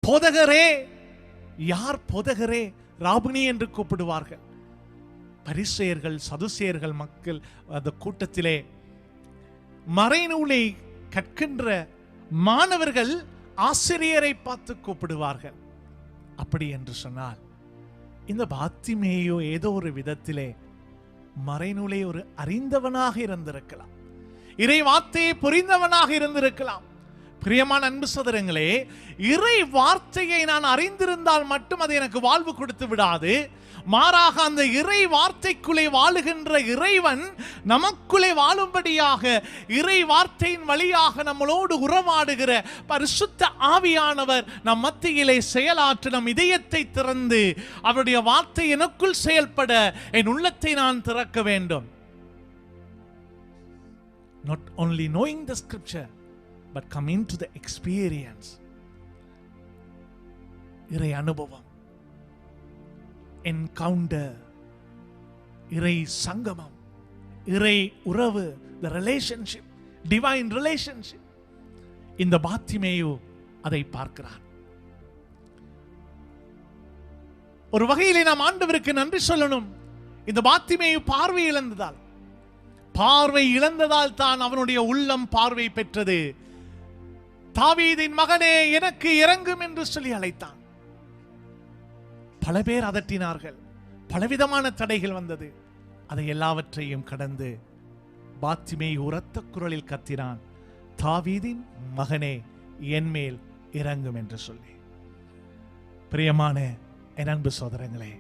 போதகரே. யார் போதகரே? ராபுனி என்று கூப்பிடுவார்கள். பரிசேயர்கள், சதுசேயர்கள் மக்கள் அந்த கூட்டத்திலே மறைநூலை கற்கின்ற மாணவர்கள் ஆசிரியரை பார்த்து கூப்பிடுவார்கள். அப்படி என்று சொன்னால் இந்த பாத்திமேயோ ஏதோ ஒரு விதத்திலே மறைநூலை ஒரு அறிந்தவனாக இருந்திருக்கலாம், இறை வார்த்தையை புரிந்தவனாக இருந்திருக்கலாம். பிரியமான அன்பு சகோதரங்களே, இறை வார்த்தையை நான் அறிந்திருந்தால் மட்டும் அது எனக்கு வாழ்வு கொடுத்து விடாது. மாறாக அந்த இறை வார்த்தைக்குள்ளே வாழுகின்ற இறைவன் நமக்குள்ளே வாழும்படியாக இறை வார்த்தையின் வழியாக நம்மளோடு உறவாடுகிற பரிசுத்த ஆவியானவர் நம் மத்தியிலே செயலாற்ற நம் இதயத்தை திறந்து அவருடைய வார்த்தை எனக்குள் செயல்பட என் உள்ளத்தை நான் திறக்க வேண்டும். Not only knowing the scripture but come into the experience. இறை அனுபவம், என்கவுண்டர், இறை சங்கமம், இறை உறவு, the relationship, divine relationship. இந்த பாத்திமேயு அதை பார்க்கிறார். ஒரு வகையிலே நாம் ஆண்டவருக்கு நன்றி சொல்லணும். இந்த பாத்திமேயு பார்வை இழந்ததால் தான் அவனுடைய உள்ளம் பார்வை பெற்றது. தாவீதின் மகனே எனக்கு இரங்கும் என்று சொல்லி அழைத்தான். பல பேர் அதட்டினார்கள், பலவிதமான தடைகள் வந்தது. அதை எல்லாவற்றையும் கடந்து பாத்திமேயு உரத்த குரலில் கத்தினான், தாவீதின் மகனே என் மேல் இரங்கும் என்று சொல்லி. பிரியமான என் அன்பு சகோதரங்களே,